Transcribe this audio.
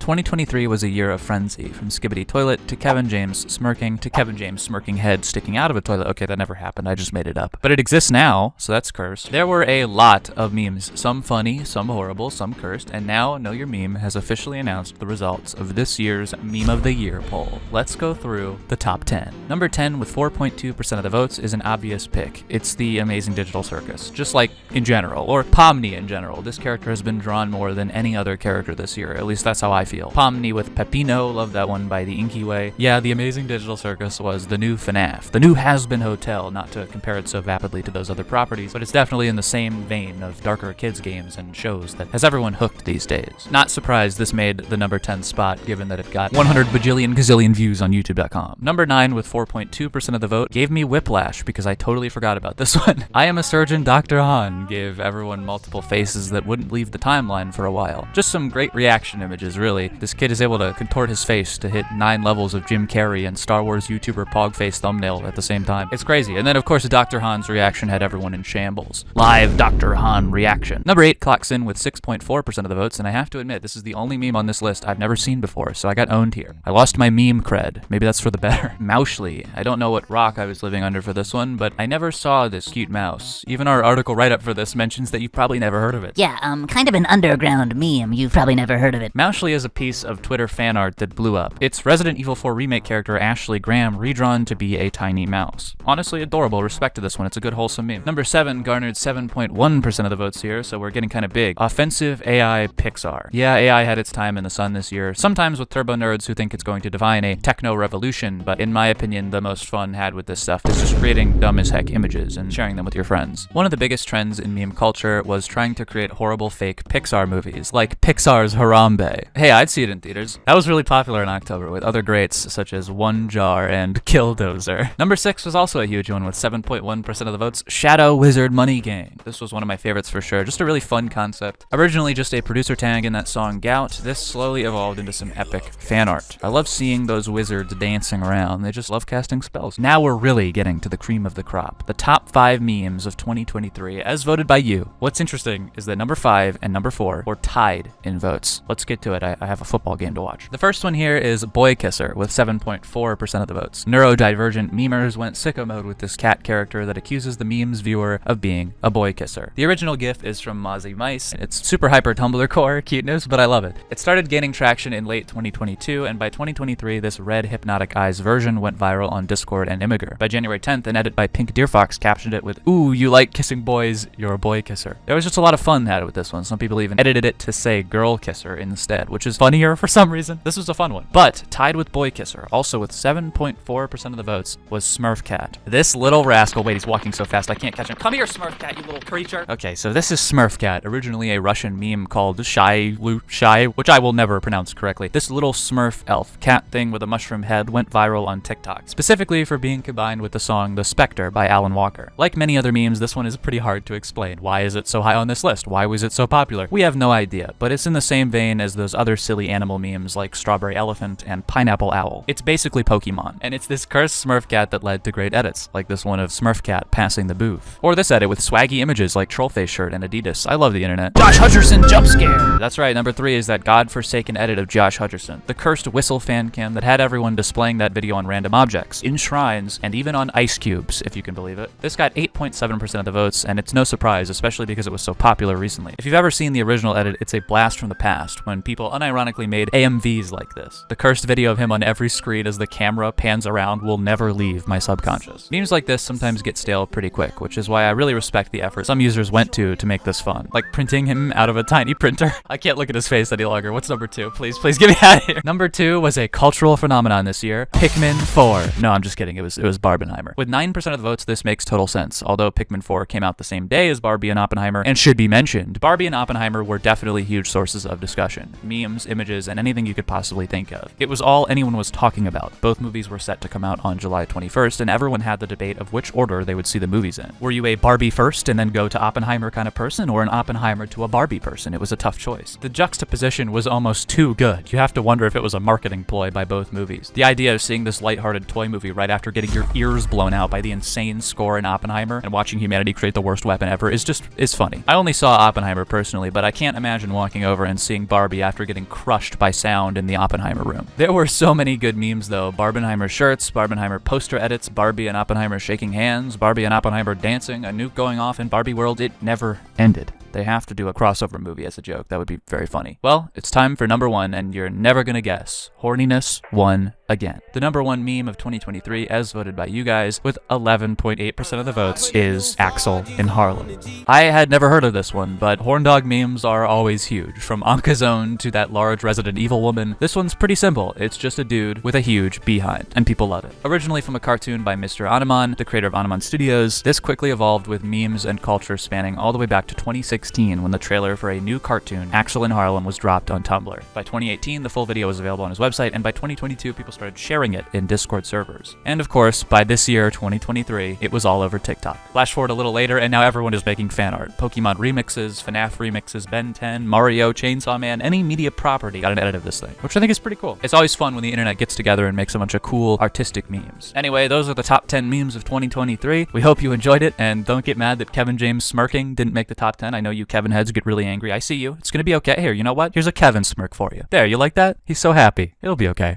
2023 was a year of frenzy, from Skibbity Toilet to Kevin James smirking to Kevin James smirking head sticking out of a toilet. Okay, that never happened, I just made it up. But it exists now, so that's cursed. There were a lot of memes, some funny, some horrible, some cursed, and now Know Your Meme has officially announced the results of this year's Meme of the Year poll. Let's go through the top 10. Number 10 with 4.2% of the votes is an obvious pick. It's the Amazing Digital Circus, just like in general, or Pomni in general. This character has been drawn more than any other character this year, at least that's how I feel. Pomni with Peppino, love that one by the Inky Way. Yeah, the Amazing Digital Circus was the new FNAF, the new Has-Been Hotel, not to compare it so vapidly to those other properties, but it's definitely in the same vein of darker kids games and shows that has everyone hooked these days. Not surprised this made the number 10 spot, given that it got 100 bajillion gazillion views on YouTube.com. Number 9 with 4.2% of the vote gave me whiplash because I totally forgot about this one. I Am a Surgeon Dr. Han gave everyone multiple faces that wouldn't leave the timeline for a while. Just some great reaction images, really. This kid is able to contort his face to hit 9 levels of Jim Carrey and Star Wars YouTuber Pogface thumbnail at the same time. It's crazy. And then, of course, Dr. Han's reaction had everyone in shambles. Live Dr. Han reaction. Number 8 clocks in with 6.4% of the votes, and I have to admit, this is the only meme on this list I've never seen before, so I got owned here. I lost my meme cred. Maybe that's for the better. Moushly. I don't know what rock I was living under for this one, but I never saw this cute mouse. Even our article write-up for this mentions that you've probably never heard of it. Yeah, kind of an underground meme. You've probably never heard of it. Moushly is a piece of Twitter fan art that blew up. It's Resident Evil 4 remake character Ashley Graham redrawn to be a tiny mouse. Honestly adorable. Respect to this one. It's a good wholesome meme. Number 7 garnered 7.1% of the votes here, so we're getting kind of big. Offensive AI Pixar. Yeah, AI had its time in the sun this year, sometimes with turbo nerds who think it's going to define a techno revolution, but in my opinion, the most fun had with this stuff is just creating dumb as heck images and sharing them with your friends. One of the biggest trends in meme culture was trying to create horrible fake Pixar movies, like Pixar's Harambe. Hey, I'd see it in theaters. That was really popular in October with other greats such as One Jar and Killdozer. Number 6 was also a huge one with 7.1% of the votes, Shadow Wizard Money Gang. This was one of my favorites for sure, just a really fun concept. Originally just a producer tag in that song Gout, this slowly evolved into some epic fan art. I love seeing those wizards dancing around, they just love casting spells. Now we're really getting to the cream of the crop, the top 5 memes of 2023 as voted by you. What's interesting is that number 5 and number 4 were tied in votes. Let's get to it, I have a football game to watch. The first one here is Boy Kisser with 7.4% of the votes. Neurodivergent memers went sicko mode with this cat character that accuses the meme's viewer of being a boy kisser. The original GIF is from Mozzie Mice. It's super hyper Tumblr core cuteness, but I love it. It started gaining traction in late 2022, and by 2023, this red hypnotic eyes version went viral on Discord and Imgur. By January 10th, an edit by Pink Deerfox captioned it with, "Ooh, you like kissing boys, you're a boy kisser." There was just a lot of fun had with this one. Some people even edited it to say girl kisser instead, which is funnier for some reason. This was a fun one. But tied with Boy Kisser, also with 7.4% of the votes, was Smurf Cat. This little rascal, wait, he's walking so fast I can't catch him. Come here, Smurf Cat, you little creature. Okay, so this is Smurf Cat, originally a Russian meme called Shy, which I will never pronounce correctly. This little Smurf elf cat thing with a mushroom head went viral on TikTok, specifically for being combined with the song The Spectre by Alan Walker. Like many other memes, this one is pretty hard to explain. Why is it so high on this list? Why was it so popular? We have no idea, but it's in the same vein as those other silly animal memes like Strawberry Elephant and Pineapple Owl. It's basically Pokemon, and it's this cursed Smurf Cat that led to great edits, like this one of Smurf Cat passing the booth. Or this edit with swaggy images like Trollface shirt and Adidas. I love the internet. Josh Hutcherson jump scare! That's right, number 3 is that godforsaken edit of Josh Hutcherson, the cursed whistle fan cam that had everyone displaying that video on random objects, in shrines, and even on ice cubes, if you can believe it. This got 8.7% of the votes, and it's no surprise, especially because it was so popular recently. If you've ever seen the original edit, it's a blast from the past, when people unironically made AMVs like this. The cursed video of him on every screen as the camera pans around will never leave my subconscious. Memes like this sometimes get stale pretty quick, which is why I really respect the effort some users went to make this fun. Like printing him out of a tiny printer. I can't look at his face any longer. What's number 2? Please get me out of here. Number 2 was a cultural phenomenon this year. Pikmin 4. No, I'm just kidding. It was Barbenheimer. With 9% of the votes, this makes total sense. Although Pikmin 4 came out the same day as Barbie and Oppenheimer, and should be mentioned, Barbie and Oppenheimer were definitely huge sources of discussion. Memes, images, and anything you could possibly think of. It was all anyone was talking about. Both movies were set to come out on July 21st, and everyone had the debate of which order they would see the movies in. Were you a Barbie first and then go to Oppenheimer kind of person, or an Oppenheimer to a Barbie person? It was a tough choice. The juxtaposition was almost too good. You have to wonder if it was a marketing ploy by both movies. The idea of seeing this lighthearted toy movie right after getting your ears blown out by the insane score in Oppenheimer and watching humanity create the worst weapon ever is funny. I only saw Oppenheimer personally, but I can't imagine walking over and seeing Barbie after getting crushed by sound in the Oppenheimer room. There were so many good memes though. Barbenheimer shirts, Barbenheimer poster edits, Barbie and Oppenheimer shaking hands, Barbie and Oppenheimer dancing, a nuke going off in Barbie world. It never ended. They have to do a crossover movie as a joke. That would be very funny. Well, it's time for number one, and you're never gonna guess. Horniness won again. The number one meme of 2023, as voted by you guys, with 11.8% of the votes, is Axel in Harlem. I had never heard of this one, but horn dog memes are always huge. From Anka's Own to that large Resident Evil woman, this one's pretty simple. It's just a dude with a huge behind, and people love it. Originally from a cartoon by Mr. Anemon, the creator of Anemon Studios, this quickly evolved with memes and culture spanning all the way back to 2016 when the trailer for a new cartoon, Axel in Harlem, was dropped on Tumblr. By 2018, the full video was available on his website, and by 2022, people started sharing it in Discord servers. And of course, by this year, 2023, it was all over TikTok. Flash forward a little later, and now everyone is making fan art. Pokemon remixes, FNAF remixes, Ben 10, Mario, Chainsaw Man, any media property got an edit of this thing, which I think is pretty cool. It's always fun when the internet gets together and makes a bunch of cool artistic memes. Anyway, those are the top 10 memes of 2023. We hope you enjoyed it, and don't get mad that Kevin James smirking didn't make the top 10. I know you Kevin heads get really angry. I see you. It's gonna be okay. Here, you know what? Here's a Kevin smirk for you. There, you like that? He's so happy. It'll be okay.